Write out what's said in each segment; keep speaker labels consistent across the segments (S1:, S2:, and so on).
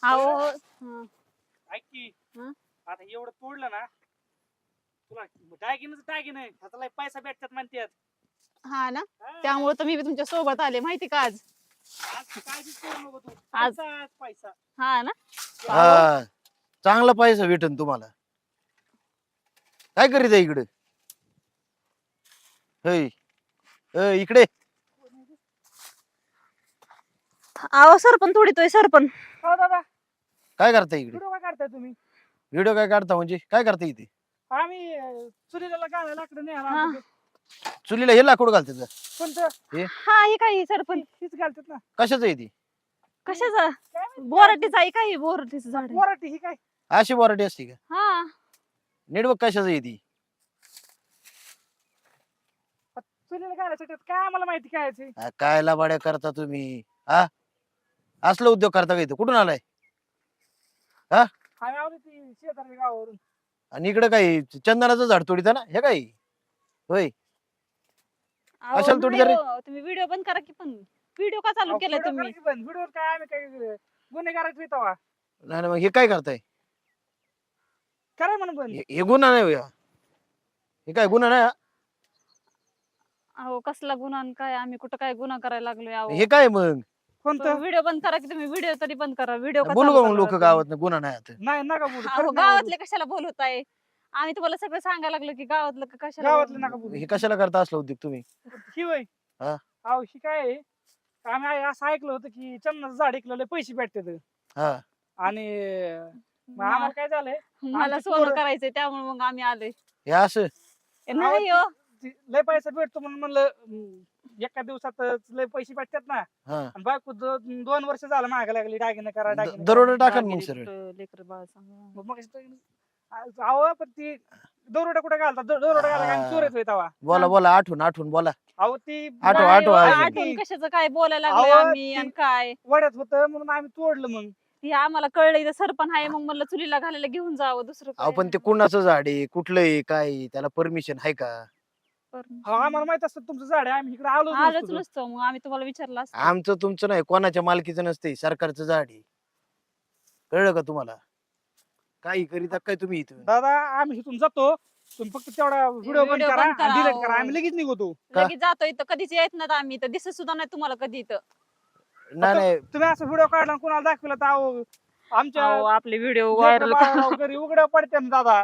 S1: अहो हं.
S2: ऐक की
S1: हं?
S2: आता एवढं तोडलं ना तुला दागिनं आहे त्याचा लय पैसा भेटतात म्हणतात.
S1: हा ना
S2: हा.
S1: त्यामुळे तर मी बी तुमच्या सोबत आले माहिती का आज
S2: आज काळजीच करू नको तू
S1: आज-
S2: पैसा पैसा
S1: हा ना
S3: हा चांगला पैसा भेटन तुम्हाला. काय करीत आहे इकडे? होय इकडे
S1: अहो सरपण तोडीतोय सरपण
S2: हो दादा
S3: काय करता इकडे?
S2: व्हिडिओ काय काढताय तुम्ही?
S3: व्हिडिओ काय काढता म्हणजे काय करता इथे?
S2: आम्ही चुलीला गाळा लाकडं नाही
S1: हा.
S3: चुलीला हे लाकूड घालतात का?
S2: कोणतं
S1: हा हे काय सरपण
S2: हीच घालतात ना
S3: कशाच आहे ती?
S1: कशाचं
S2: काय माहिती?
S1: बोराटीच आहे काय बोराटीचं झाड आहे.
S2: वराटी ही काय
S3: अशी वराठी असते का?
S1: हा
S3: नेटवर्क कशाच आहे ती?
S2: चुलीला घालायसाठी काय आम्हाला माहिती काय आहे ते?
S3: काय लाबाड्या करता तुम्ही? हा असलं उद्योग करता का इथं? कुठून आलाय?
S2: आम्ही आलो ती शेजारी गावावरून.
S3: आणि इकडे काय चंदनाचं झाड तोडीता ना? हे काय होय?
S1: अहो,
S3: कशाला तोडी
S1: नाही
S3: रे?
S1: हो, तुम्ही व्हिडिओ बंद करा की पण व्हिडिओ का चालू
S2: अहो,
S1: केलाय
S2: व्हिडिओ
S1: तुम्ही
S2: करा की बंद. व्हिडिओवर काय आम्ही काय गुन्हेगाराच तवा
S3: नाही मग हे काय करताय?
S2: करा म्हणून बंद.
S3: हे गुन्हा नाही होय हा. हे काय गुन्हा नाही हा?
S1: अहो कसला गुन्हा आणि काय आम्ही कुठं काय गुन्हा करायला लागलोय अहो
S3: हे काय मग?
S2: कोणतं
S1: व्हिडिओ बंद करा की तुम्ही व्हिडिओ तरी बंद करा व्हिडिओ
S3: बोलू का मग लोक गावात गुन्हा नाही आता?
S2: नाही नका बोलू
S1: अहो
S2: खरंच नका बोलू.
S1: गावातले कशाला बोलवताय आम्ही तुम्हाला सगळं सांगायला लागलो की गावातलं का कशाला
S2: गावातले
S1: बोलवताय?
S2: नका बोलू.
S3: हे कशाला करता असलं उद्योग तुम्ही?
S2: ही होय
S3: हा.
S2: अहो ही काय आहे? आम्ही असं ऐकलं होतं की चंदनाचं झाड ऐकलं पैसे भेटतात
S3: हा
S2: आणि मग आम्हाला काय झालंय
S1: मला
S2: आमची
S1: सोनं
S2: पोरं-
S1: करायचंय त्यामुळे मग आम्ही आलोय
S3: हे असं
S1: नाही हो
S2: लय पैसा भेटतो म्हणून म्हणलं एका दिवसातच लय पैसे भेटतात ना
S3: हा
S2: आणि बायको 2 वर्ष झालं मागे लागली दागिने करा दागिने
S3: दरोडा
S2: करा.
S3: टाका ना मग सरळ.
S1: लेकर बाळ सांगा
S2: मग अहो पण ती दरोडा कुठे घालतात दरोडा घाला आम्ही चोरत होय तेव्हा
S3: बोला आठवून बोला.
S2: अहो ती
S3: आठव,
S1: नाही
S3: आठव,
S1: हो,
S3: आठव.
S1: आठवून कशाचं काय बोलायला लागलोय
S2: अहो,
S1: आम्ही आणि काय
S2: वड्यात होतं म्हणून आम्ही तोडलं मग
S1: हे आम्हाला कळलं इथं सरपण आहे मग म्हणलं चुलीला घालायला घेऊन जावं दुसरं
S3: अहो
S1: काय
S3: पण ते कुणाचं झाड आहे कुठलं आहे काय आहे? त्याला परमिशन आहे का?
S1: करून.
S2: अहो, आम्हाला माहित असतं तुमचं झाड आहे आम्ही इकडे आलोच
S1: आलोच
S2: नसतो.
S1: नसतो मग आम्ही तुम्हाला विचारलं असतं
S3: आमचं तुमचं नाही कोणाच्या मालकीचं नसते सरकारचं झाड आहे. कळलं का तुम्हाला? काही करीता काय तुम्ही इथं?
S2: दादा आम्ही इथून जातो तुम्ही फक्त तेवढा व्हिडिओ बंद
S1: video
S2: करा
S1: बंद करा,
S2: डिलीट
S1: अहो.
S2: करा आम्ही लगेच निघतो
S3: का?
S1: लगेच जातो इथं कधीच येत नाही आम्ही इथं दिसत सुद्धा नाही तुम्हाला कधी इथं
S3: नाही
S2: तुम्ही असं व्हिडिओ काढला आणि कोणाला दाखवला तर अहो आमच्या
S1: अहो, आपले व्हिडिओ
S2: लेकरं
S1: व्हायरल
S2: बाळाला घरी उघड्या पडते ना दादा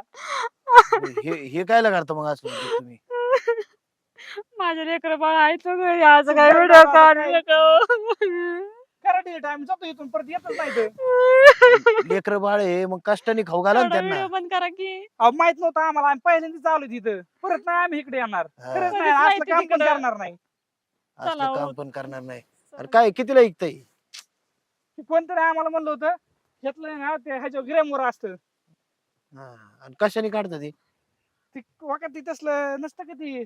S3: हे कायला करता मग असं उद्योग तुम्ही?
S1: माझे लेकर बाळ आहेत घरी आज काय
S2: तुमच्या
S1: व्हिडिओ
S2: बाळाला
S1: काढू
S2: काय-
S1: नका
S2: करा डिलीट आम्ही जातो इथून परत येतच नाही इथं.
S3: लेकर बाळ आहे मग कष्टाने खाऊ घाला ना त्यांना.
S1: व्हिडिओ बंद करा की
S2: अहो माहित नव्हतं आम्हाला आम्ही पहिल्यांदा चालू तिथं परत नाही आम्ही इकडे येणार
S3: हा.
S2: खरंच
S1: कधीच
S2: नाही
S1: नाही
S2: असलं काम पण
S1: तिकडं.
S2: करणार नाही
S3: असलं
S1: चला,
S3: काम
S1: हो.
S3: पण करणार नाही. अरे काय कितीला ऐकताय?
S2: कोणतरी आम्हाला म्हणलं होतं घेतलं ना ते ह्याच्या ग्रेमवर असतं
S3: आणि कशाने काढता ते?
S2: ती वखत तसलं नसतं का ती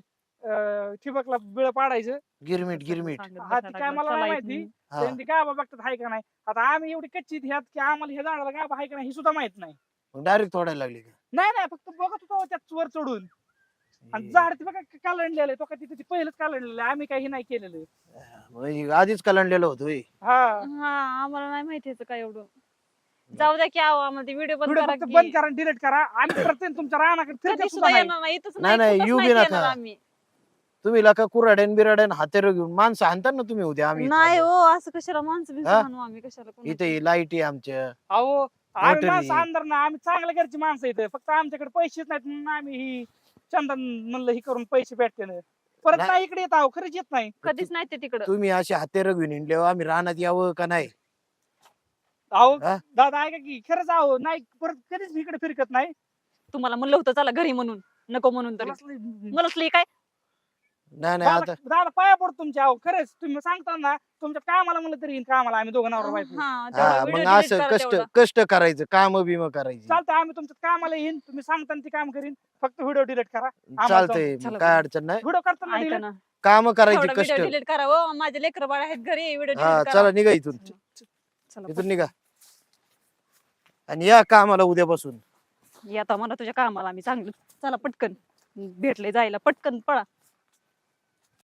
S2: ठिबकला बिळ पाडायचं
S3: गिरमीट
S2: हा, ती काय मला नाही माहिती.
S3: हा
S2: त्यांनी गाभा बघतात हाय का नाही आता आम्ही एवढी कच्ची ह्यात की आम्हाला ह्या झाडाला गाभा हाय का नाही हे सुद्धा माहित नाही
S3: डायरेक्ट तोडायला लागली का?
S2: नाही फक्त बघत होतो त्यात वर चढून आणि झाड ते बघा कालंडलेलं तो का तिथे पहिलंच कालंडलेलं आम्ही काही नाही केलेलं
S3: म्हणजे आधीच कलांडलेलं होतं होय.
S2: हा
S1: हा आम्हाला नाही माहिती याचं काय एवढं जाऊ द्या की आहो आम्हाला व्हिडिओ बंद
S2: व्हिडिओ
S1: करा
S2: फक्त
S1: की.
S2: बंद करा डिलीट करा आम्ही प्रत्येक तुमच्या रानाकडे
S1: कधी
S2: फिरत
S1: सुद्धा
S2: सुद्धा नाही
S1: येणार नाही इथंच
S3: नाही, नाही,
S1: कुठंच
S3: येऊ बी
S1: नाही
S3: नका.
S1: येणार आम्ही
S3: तुम्ही लाका कुऱ्हाड्यान बिराड्यान हातेर घेऊन माणसं आणतात ना तुम्ही उद्या आम्ही इथं
S1: नाही
S3: आलो.
S1: हो असं कशाला माणसं बिनसं
S3: हा?
S1: आणू आम्ही कशाला कोणाचं?
S3: इथे लाईट आहे आमच्या.
S2: अहो आम्ही
S3: मोटरी.
S2: माणसं अंदर ना आम्ही चांगल्या घरची माणसं इथे फक्त आमच्याकडे पैसेच नाहीत म्हणून आम्ही ही चंदन म्हणलं ही करून पैसे भेटते ना परत
S3: नाही.
S2: नाही इकडे येत आहो खरंच येत नाही
S1: कधीच नाही ते तिकडं
S3: तुम्ही असे हातेर घेऊन हिंडल्यावर आम्ही रानात यावं का नाही?
S2: अहो
S3: हा?
S2: दादा ऐका की खरंच आहो नाही परत कधीच इकडे फिरकत नाही
S1: तुम्हाला म्हणलं होतं चला घरी म्हणून नको म्हणून तरी
S2: दादा
S1: म्हणलं काय
S3: नाही आता
S2: दादा पाया पडतो तुमच्या अहो खरंच तुम्ही सांगता ना तुमच्या कामाला म्हणलं तरी येईन कामाला आम्ही दोघं नवरा बायको
S1: हा, तेवढा
S3: हा
S1: video
S3: मग
S1: delete
S3: असं
S1: करा
S3: कष्ट
S1: तेवढा.
S3: कष्ट करायचं काम बिम करायची.
S2: चालतं आम्ही तुमच्या कामाला येईन तुम्ही सांगता ते काम करीन फक्त व्हिडिओ डिलीट करा
S3: चालतंय
S1: चला
S3: मग काय
S1: बरं.
S3: अडचण नाही.
S2: व्हिडिओ करताना
S1: ऐका
S2: delete.
S1: ना
S3: काम करायची
S1: थोडा
S3: कष्ट.
S1: व्हिडिओ डिलीट करा हो माझे लेकर बाळ आहेत घरी व्हिडिओ
S3: हा
S1: डिलीट
S3: चला
S1: करा
S3: निघा इथून.
S1: चला
S3: इथून निघा आणि या कामाला उद्यापासून.
S1: आता मला तुझ्या कामाला आम्ही चांगलं चला पटकन भेटले जायला पटकन पळा